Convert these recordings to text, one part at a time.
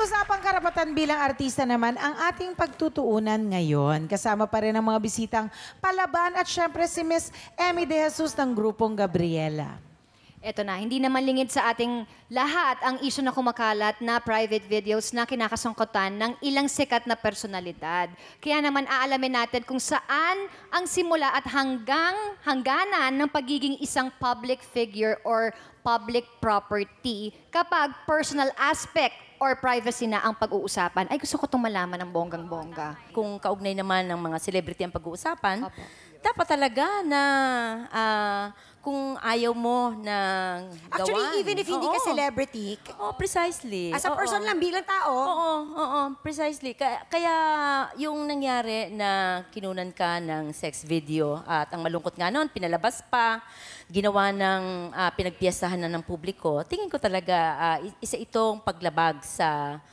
usapang karapatan bilang artista naman, ang ating pagtutuunan ngayon. Kasama pa rin ang mga bisitang Palaban at syempre si Miss Emmy De Jesus ng grupong Gabriela. Eto na, hindi naman lingid sa ating lahat ang isyu na kumakalat na private videos na kinakasangkutan ng ilang sikat na personalidad. Kaya naman aalamin natin kung saan ang simula at hangganan ng pagiging isang public figure or public property kapag personal aspect or privacy na ang pag-uusapan. Ay, gusto ko itong malaman ng bonggang-bongga. Kung kaugnay naman ng mga celebrity ang pag-uusapan, Opo. dapat talaga na kung ayaw mo na Actually, even if hindi ka Oo. celebrity, Precisely. as a person lang bilang tao, Oo, precisely. Kaya yung nangyari na kinunan ka ng sex video at ang malungkot nga noon, pinalabas pa, ginawa ng pinagpiyasahan na ng publiko, tingin ko talaga isa itong paglabag sa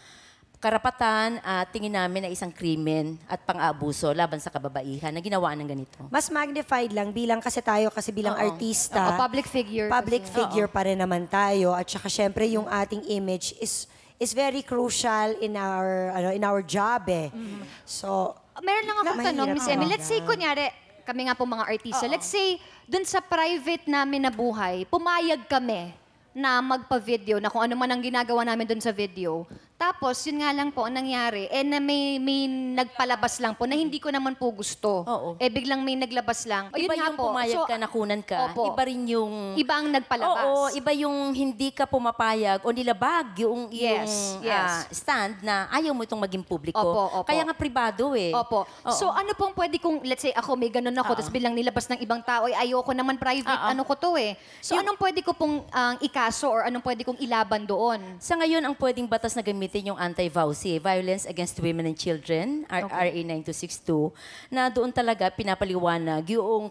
karapatan at tingin namin na isang krimen at pang-aabuso laban sa kababaihan na ginawa ng ganito. mas magnified lang bilang kasi tayo kasi bilang artista. Public figure. Public kasi. figure pa rin naman tayo at saka syempre yung ating image is very crucial in our job eh. So, Meron lang akong tanong, mahirap Miss Emmy. talaga. Let's say, kunyari, kami nga po mga artista, let's say, dun sa private namin na buhay, pumayag kami na magpa-video, na kung ano man ang ginagawa namin dun sa video. Tapos, yun nga lang po, ang nangyari, na may nagpalabas lang po na hindi ko naman po gusto. Oo. Biglang may naglabas lang. O, Iba yun nga yung po. pumayag So, ka, nakunan ka. Opo. Iba rin yung... Iba ang nagpalabas. Oo, iba yung hindi ka pumapayag o nilabag yung Yes, yes. stand na ayaw mo itong maging publiko. Opo. Kaya nga pribado eh. Opo. Oo. So ano pong pwede kung, let's say ako may ganun ako, tapos bilang nilabas ng ibang tao, ay ayoko naman private, ano ko to eh. So anong pwede ko pong ikaso or anong pwede kong ilaban doon? Sa ngayon, ang pwedeng batas na gamitin yung anti-VAUSI, Violence Against Women and Children, RA 9262, na doon talaga pinapaliwanag yung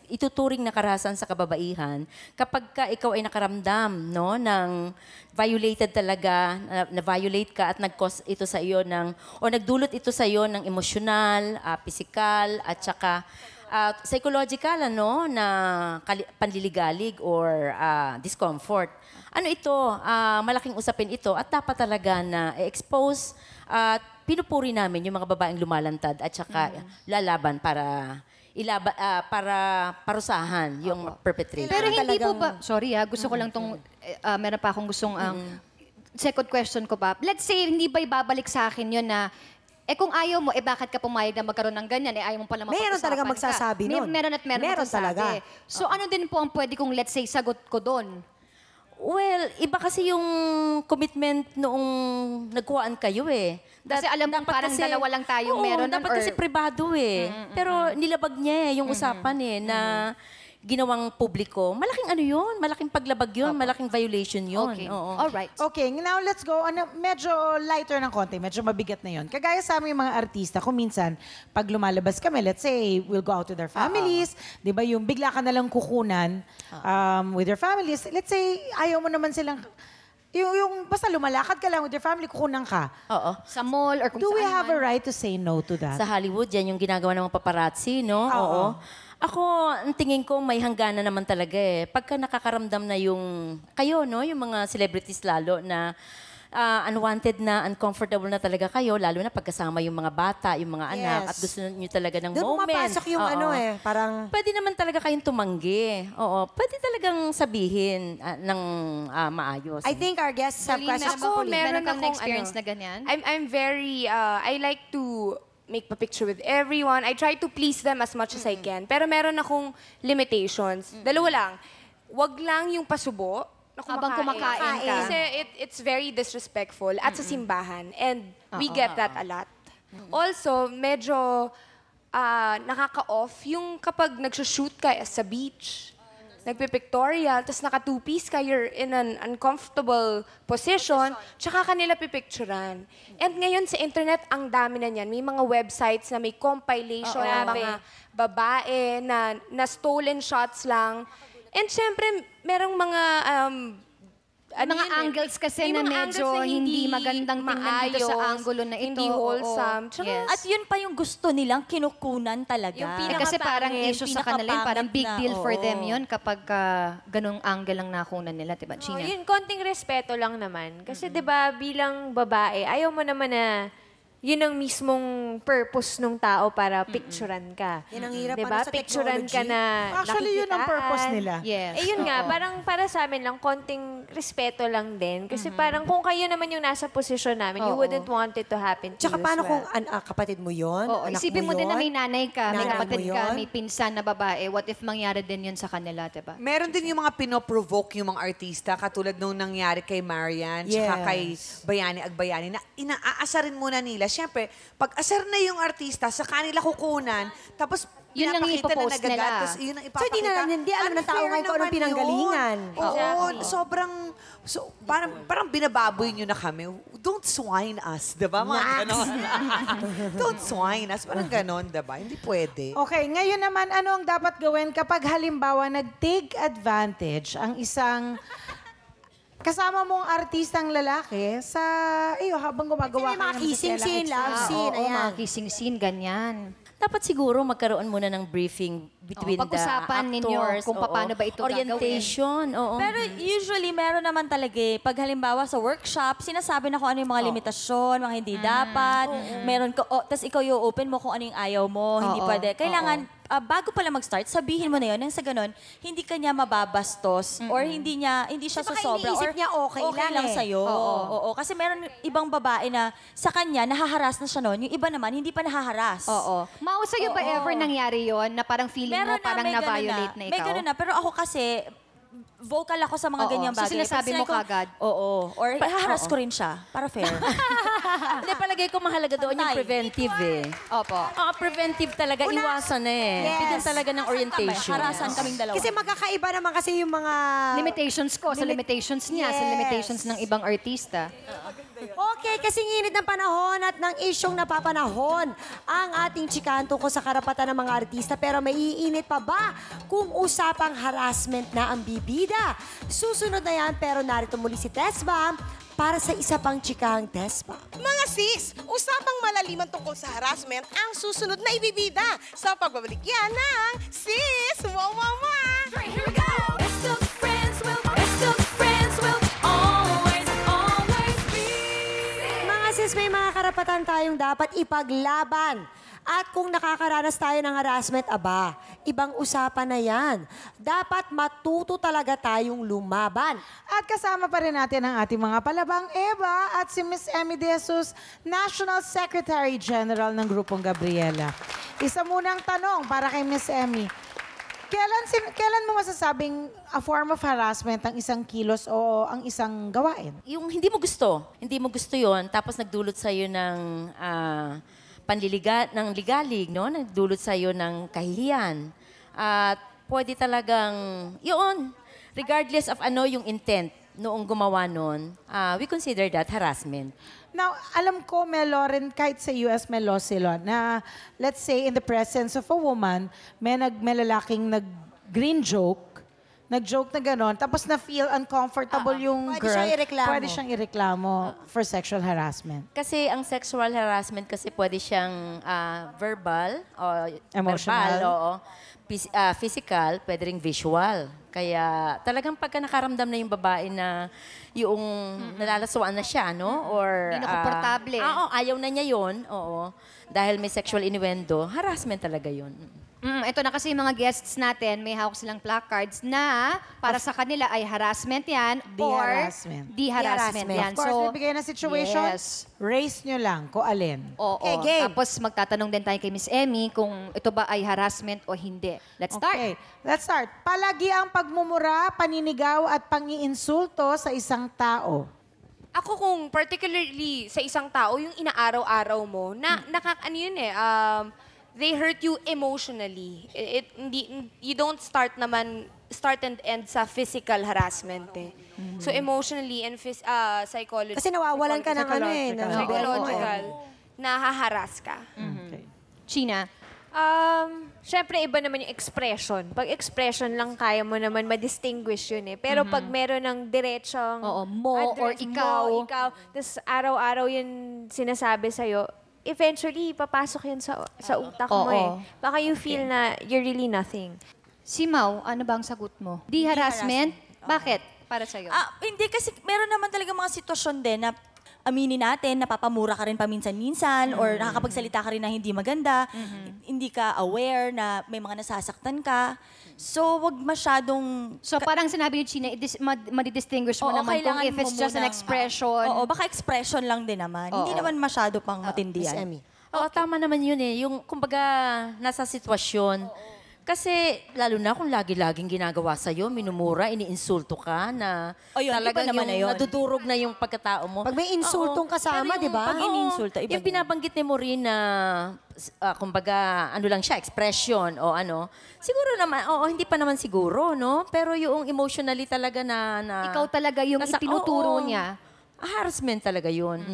ituturing na karahasan sa kababaihan kapag ka ikaw ay nakaramdam ng violated talaga, na-violate ka at nag-cause ito sa iyo o nagdulot ito sa iyo ng emosyonal, pisikal, at saka psychological na panliligalig or discomfort. Ano ito? Malaking usapin ito at dapat talaga na i-expose at pinupuri namin yung mga babaeng lumalantad at saka lalaban para parusahan yung perpetrator. Pero hindi po ba, sorry gusto ko lang tong, meron pa akong gustong, second question ko pa. Let's say, hindi ba ibabalik sa akin yun na, kung ayaw mo, bakit ka pumayag na magkaroon ng ganyan? Ayaw mo pala mapag-usapan Meron talaga ka. magsasabi nun. Meron Meron magsasabi. talaga. So ano din po ang pwede kong, let's say, sagot ko doon? Well, iba kasi yung commitment noong nagkuhaan kayo eh. Kasi alam mo, parang dalawa lang tayong meron nun, dapat kasi pribado eh. Pero nilabag niya yung usapan na ginawang publiko. Malaking ano yun, malaking paglabag yun, malaking violation yun. Okay. Oo. Alright. Okay, now let's go. Medyo lighter ng konti, medyo mabigat na yun. Kagaya sa aming mga artista, kung minsan, pag lumalabas kami, let's say, we'll go out with our families, di ba, yung bigla ka nalang kukunan with your families. Let's say, ayaw mo naman silang, yung basta lumalakad ka lang with your family, kukunan ka. Oo. Sa mall or kung Do we saan have a man. right to say no to that? Sa Hollywood, yan yung ginagawa ng mga paparazzi, no? Oo. Ako, ang tingin ko may hangganan naman talaga eh. Pagka nakakaramdam na yung kayo, no? Yung mga celebrities lalo na unwanted na, uncomfortable na talaga kayo, lalo na pagkasama yung mga bata, yung mga anak, Yes. at gusto nyo talaga ng doon moment. pumapasok yung Oo. parang... Pwede naman talaga kayong tumanggi. Oo. Pwede talagang sabihin ng maayos. I think our guests have questions. Ako, Pauline. meron kang akong experience na ganyan? I'm very, I like to make a picture with everyone. I try to please them as much as I can. Pero meron akong limitations. Dalawa lang. Wag lang yung pasubo na Habang kumakain ka. Kasi it's very disrespectful at sa simbahan. And we get that a lot. Also, medyo nakaka-off yung kapag nagsushoot ka sa beach. Nagpipictorial, tapos naka-two-piece ka, you're in an uncomfortable position, tsaka kanila pipicturan. And ngayon sa internet, ang dami na niyan. May mga websites na may compilation ng mga babae na stolen shots lang. And syempre, merong mga Mga yun eh. angles kasi May na mga medyo angles na hindi magandang tingnan dito sa maayos, angulo na ito. Hindi Oo. wholesome. Tsaka, Yes. At yun pa yung gusto nilang kinukunan talaga. Yung Kasi parang issue sa kanila yun, parang big deal for them yun. yun kapag ganung angle ang nakunan nila, diba, Gina? Yun, konting respeto lang naman. Kasi 'di ba bilang babae, ayaw mo naman na yun ang mismong purpose ng tao para picturean ka. Yan ang hirap, Diba? ano, sa Picturean ka technology. na Actually, yun ang purpose nila. Yes. Eh yun nga, Oo. parang para sa amin lang, konting respeto lang din. Kasi parang kung kayo naman yung nasa posisyon namin, you Oo. wouldn't want it to happen to Tsaka you as paano well. kung kapatid mo yun? Oo, Anak isipin mo din na may yun? nanay ka, may Nanay kapatid mo ka, yun? may pinsan na babae. What if mangyari din yun sa kanila, diba? Meron din yung mga pinoprovoke yung mga artista, katulad nung nangyari kay Marian, tsaka kay Yes. Bayani Agbayani, na inaasarin muna nila. Siyempre, pag asar na yung artista, sa kanila kukunan, tapos Yun lang pinapakita ipopost na nagagat, nila. tapos yun ang So, ipapakita. hindi alam ng tao Unfair ngayon kung anong naman pinanggalingan. yun. Oo, sobrang, parang binababoy nyo na kami. Don't swine us, di ba? Mga ganon. Don't swine us. Parang ganon, di ba? Hindi pwede. Okay, ngayon naman, ano ang dapat gawin kapag halimbawa nag-take advantage ang isang kasama mong artistang lalaki sa, habang gumagawa Kasi may mga ng kissing Mrs. scene, Ella love Extra. scene, Oo, ayan. mga kissing scene, ganyan. Dapat siguro magkaroon muna ng briefing between the pag-usapan ninyo actors. kung paano ba ito Orientation, oo. Pero usually, meron naman talaga pag halimbawa sa workshop, sinasabi na kung ano yung mga limitasyon, mga hindi dapat. Meron ko, tas ikaw yung open mo kung ano yung ayaw mo, hindi Oo. pwede. Kailangan, bago pala mag-start, sabihin mo na yun, nang sa ganun, hindi ka niya mababastos or hindi siya Baka sosobra. iniisip Or niya okay lang eh. sa'yo. Oo. Kasi meron ibang babae na sa kanya, nahaharas na siya noon. Yung iba naman, hindi pa nahaharas. Oo. Mao sa'yo ba ever nangyari yon na parang feeling mo parang may ganun na-violate na ikaw? May ganun na. Pero ako kasi, vocal ako sa mga Oo. ganyang So, bagay. sinasabi Pag mo sinabi ko, kagad? Oo. Or haharas ko rin siya. Para fair. Hindi, palagay ko mahalaga doon yung Pantay. preventive eh. Opo. Preventive talaga, iwasan na eh. Yes. Bigyan talaga ng orientation. Harasan kaming dalawa. Kasi magkakaiba naman kasi yung mga... Limitations ko sa limitations niya, sa Yes. limitations ng ibang artista. Okay, kasing init ng panahon at ng isyong napapanahon ang ating chikahan tungkol sa karapatan ng mga artista. Pero may iinit pa ba kung usapang harassment na ang bibida? Susunod na yan, pero narito muli si Tesbam para sa isa pang chikahang Tesbam. Mga sis, usapang malaliman tungkol sa harassment ang susunod na ibibida sa pagbabalik yan ng Sis Wow Wow Wow! Here we go! Best of friends will always, always be. Mga sis, may mga karapatan tayong dapat ipaglaban. At kung nakakaranas tayo ng harassment, ibang usapan na yan. Dapat matuto talaga tayong lumaban. At kasama pa rin natin ang ating mga palabang Eva at si Miss Emmy De Jesus, National Secretary General ng Grupong Gabriela. Isa munang tanong para kay Miss Emmy. Kailan mo masasabing a form of harassment ang isang kilos o ang isang gawain? Yung hindi mo gusto yon, tapos nagdulot sa'yo ng ng ligalig, no? Nagdulot sa'yo ng kahihiyan. At pwede talagang, yun, regardless of ano yung intent noong gumawa nun, we consider that harassment. Now, alam ko, may law rin, kahit sa US may law sila, na let's say in the presence of a woman, may lalaking nag-green joke, nag-joke na gano'n, tapos na-feel uncomfortable yung Pwede girl. siyang ireklamo. Pwede siyang ireklamo for sexual harassment. Kasi ang sexual harassment kasi pwede siyang verbal o Emotional. verbal, oo. Physical, pwede ring visual. Kaya talagang pagka nakaramdam na yung babae na yung nalalaswaan na siya, no? Or Hindi na komportable. ayaw na niya yon, oo. Dahil may sexual innuendo, harassment talaga yun. Ito na kasi yung mga guests natin, may hawak silang placards na para sa kanila ay harassment yan De-harassment. or de-harassment yan. Of course, bibigay na situation, yes. raise nyo lang kung alin. Oo. Okay, game. Tapos magtatanong din tayo kay Miss Emmy kung ito ba ay harassment o hindi. Let's start. Okay, let's start. Palagi ang pagmumura, paninigaw at pangiinsulto sa isang tao. Ako kung particularly sa isang tao, yung inaaraw-araw mo, ano yun eh, they hurt you emotionally. You don't start and end sa physical harassment eh. So emotionally and psychological. Kasi nawawalan ka ng ano eh. ng- Psychological. Nahaharas ka. Okay. China. Syempre, iba naman yung expression. Pag expression lang, kaya mo naman ma-distinguish yun eh. Pero pag meron ng diretsong... Oo, mo or ikaw. Tapos araw-araw yun sinasabi sa'yo, eventually, papasok yun sa utak mo eh. Baka you feel na you're really nothing. Si Mau, ano ba ang sagot mo? Di harassment? Bakit? Para sa'yo? Hindi kasi meron naman talaga mga sitwasyon din na aminin natin, napapamura ka rin paminsan-minsan or nakakapagsalita ka rin na hindi maganda, hindi ka aware na may mga nasasaktan ka. So, wag masyadong... So parang sinabi ni China, madidistinguish mo Oo, naman kung kailangan if it's mo just an munang- expression. Oo, baka expression lang din naman. Hindi naman masyado pang matindihan. Miss Emmy. Oo, tama naman yun eh. Yung, kumbaga, nasa sitwasyon. Kasi, lalo na kung lagi-laging ginagawa sa'yo, minumura, iniinsulto ka na O yun, talagang iba naman yung na yun. nadudurog na yung pagkatao mo. Pag may insultong kasama, Pero yung di ba? pag iniinsulto, iba yung din. binabanggit ni Maureen na, kumbaga, ano lang siya, expression o ano, siguro naman, hindi pa naman siguro, no? Pero yung emotionally talaga na Ikaw talaga yung nasa- itinuturo oo. niya. Harassment talaga yun.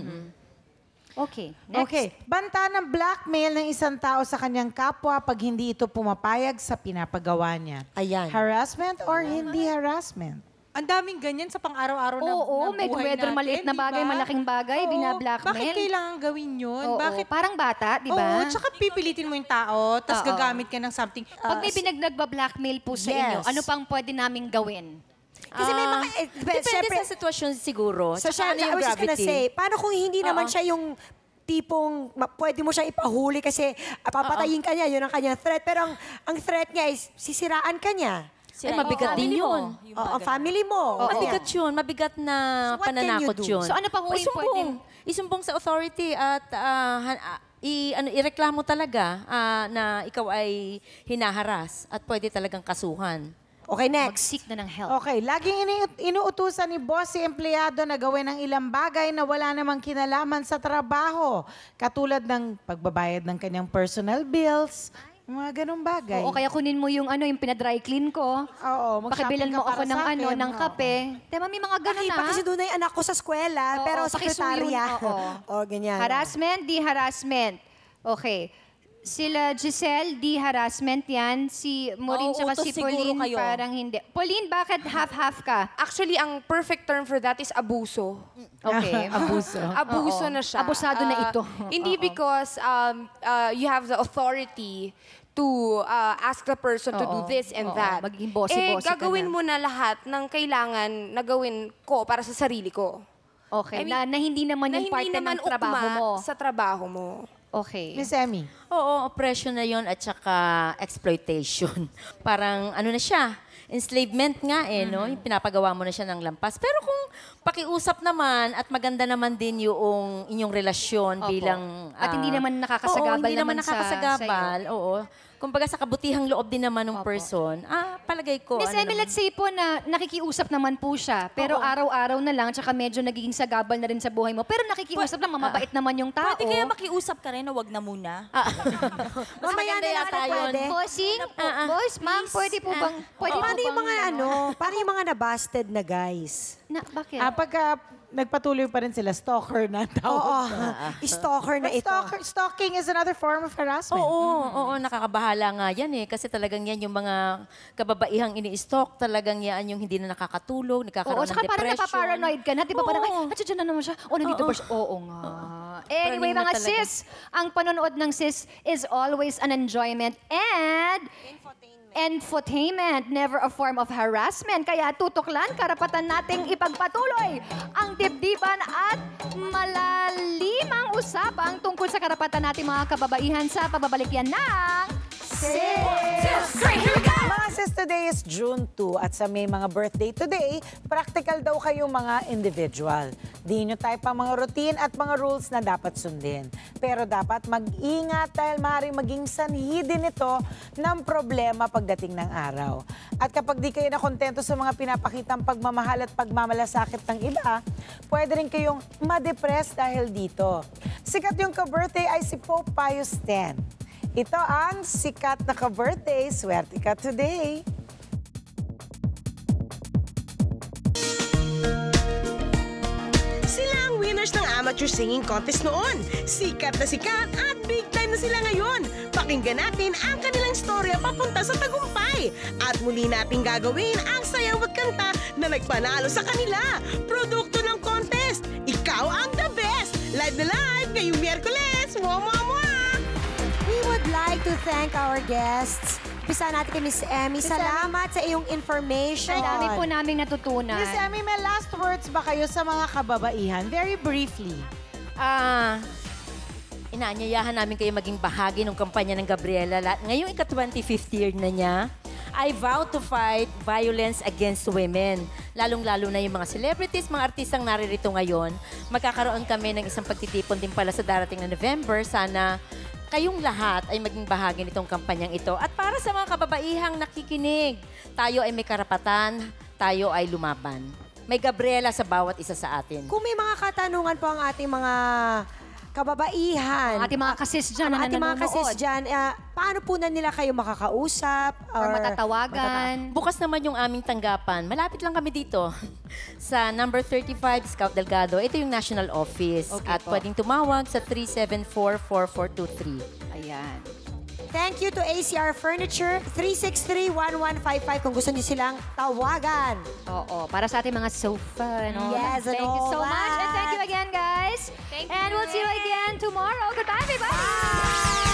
Okay, next. Okay. Banta ng blackmail ng isang tao sa kanyang kapwa pag hindi ito pumapayag sa pinapagawa niya. Ayan. Harassment or hindi harassment? Ang daming ganyan sa pang-araw-araw na Oo, na medyo buhay whether natin, maliit na di ba? bagay, malaking bagay, Oo, binablackmail. Bakit kailangan gawin yun? Oo, Bakit? parang bata, di ba? Oo, tsaka pipilitin mo yung tao, tapos Oo. gagamit ka ng something. Pag may nagba-blackmail po sa inyo, yes. ano pang pwede naming gawin? Kasi may mga... Depende syempre- sa sitwasyon siguro. So, Tsaka ano I yung was just gonna gravity. say, paano kung hindi naman siya yung tipong pwede mo siya ipahuli kasi papatayin ka niya, yun ang kanyang threat. Pero ang threat niya is sisiraan ka niya. Ay, mabigat din yun. Oo, ang family mo. Mabigat yun. Mabigat na So, what can pananakot you do? yun. So, ano pa ho yung pwedeng... Isumbong sa authority at ireklamo talaga na ikaw ay hinaharas at pwede talagang kasuhan. Okay, next. Mag-seek na ng help. Okay, laging inuutusan ni boss si empleyado na gawin ang ilang bagay na wala namang kinalaman sa trabaho. Katulad ng pagbabayad ng kanyang personal bills, mga ganong bagay. Oo, kaya kunin mo yung yung pinadry clean ko. Oo, Pakibilan mag-shopping mo ka ako para ng sa akin. ng kape. Diba, may mga ganun na. Pakisundo na yung anak ko sa eskwela, Oo, pero pakisuyo sekretarya. na, oo. O, ganyan. Harassment, di harassment. Okay. Sila Giselle, di harassment yan. Si Maureen Oo, tsaka utos si siguro Pauline, kayo. parang hindi. Pauline, bakit half-half ka? Actually, ang perfect term for that is abuso. Okay. Abuso. Abuso na siya. Abusado na ito. Hindi because you have the authority to ask the person to do this and Oo. that. Maging bossy-bossy ka gagawin na. mo na lahat ng kailangan na gawin ko para sa sarili ko. Okay. I mean, na hindi naman Na yung hindi parte naman ng trabaho ugma mo. sa trabaho mo. Okay. Miss Emmy. Oo, oppression na yon at saka exploitation. Parang ano na siya, enslavement nga no? Yung pinapagawa mo na siya ng lampas. Pero kung pakiusap naman at maganda naman din yung inyong relasyon Opo. bilang... At hindi naman nakakasagabal hindi naman naman sa- nakakasagabal. Oo. Kumbaga sa kabutihang loob din naman ng person, palagay ko. Miss ano Emmy, naman- let's say po na nakikiusap naman po siya, pero araw-araw na lang, tsaka medyo nagiging sagabal na rin sa buhay mo. Pero nakikiusap lang, mamabait naman yung tao. Pwede kaya makiusap ka rin na wag na muna. Mas maganda yata yun. Bossing? Boss, ma'am, pwede po bang... Pwede po Paano yung bang, mga paano yung mga nabasted na guys? bakit? Pagka nagpatuloy pa rin sila, stalker na tawag. Oo, stalker na But ito. stalking is another form of harassment. Oo, nakakabahala nga yan Kasi talagang yan yung mga kababaihang ini-stalk, talagang yan yung hindi na nakakatulog, Oo, nagkakaroon tsaka ng parang depression. napaparanoid ka na, di ba? Parang, ay, Oo. nandiyan na naman siya. O, nandito ba siya? Oo nga. Anyway, Praning na mga talaga. sis, ang panonood ng sis is always an enjoyment and infotainment, never a form of harassment. Kaya tutuklan, karapatan nating ipagpatuloy ang dibdiban at malalimang usapang tungkol sa karapatan nating mga kababaihan sa pagbabalik yan ng Mga sis, today is June 2 at sa may mga birthday today, practical daw kayo mga individual. Di nyo type ang mga routine at mga rules na dapat sundin. Pero dapat mag-ingat dahil maaaring maging sanhi din ito ng problema pagdating ng araw. At kapag di kayo nakontento sa mga pinapakitang pagmamahal at pagmamalasakit ng iba, pwede rin kayong ma-depress dahil dito. Sikat yung ka-birthday ay si Pope Pius X. Ito ang sikat na ka-birthday. Swerte ka today! Sila ang winners ng Amateur Picture Singing Contest noon. Sikat na sikat at big time na sila ngayon. Pakinggan natin ang kanilang storya papunta sa tagumpay. At muli natin gagawin ang sayaw at kanta na nagpanalo sa kanila. Produkto ng contest, ikaw ang the best! Live na live ngayong Miyerkules! We would like to thank our guests. Umpisa natin kay Miss Emmy. Salamat sa iyong information. Ang dami po naming natutunan. Miss Emmy, may last words ba kayo sa mga kababaihan? Very briefly. Inaanyayahan namin kayo maging bahagi ng kampanya ng Gabriela. Ngayong ika-25th year na niya, I vow to fight violence against women. Lalong-lalo na yung mga celebrities, mga artistang naririto ngayon. Magkakaroon kami ng isang pagtitipon din pala sa darating na November. Sana kayong lahat ay maging bahagi nitong kampanyang ito. At para sa mga kababaihang nakikinig, tayo ay may karapatan, tayo ay lumaban. May Gabriela sa bawat isa sa atin. Kung may mga katanungan po ang ating mga kababaihan. Ang ating mga kasis dyan na Ang ating mga nanonood. kasis dyan, paano po na nila kayo makakausap? Or matatawagan. Bukas naman yung aming tanggapan. Malapit lang kami dito sa number 35 Scout Delgado. Ito yung national office. Okay at po. pwedeng tumawag sa 374-4423. Ayan. Thank you to ACR Furniture, 363-1155 kung gusto niyo silang tawagan. Oo, para sa ating mga sofa. No? Yes, and Thank you all so much. And that. thank you again, guys. Thank And you. we'll see you again tomorrow. Goodbye, everybody.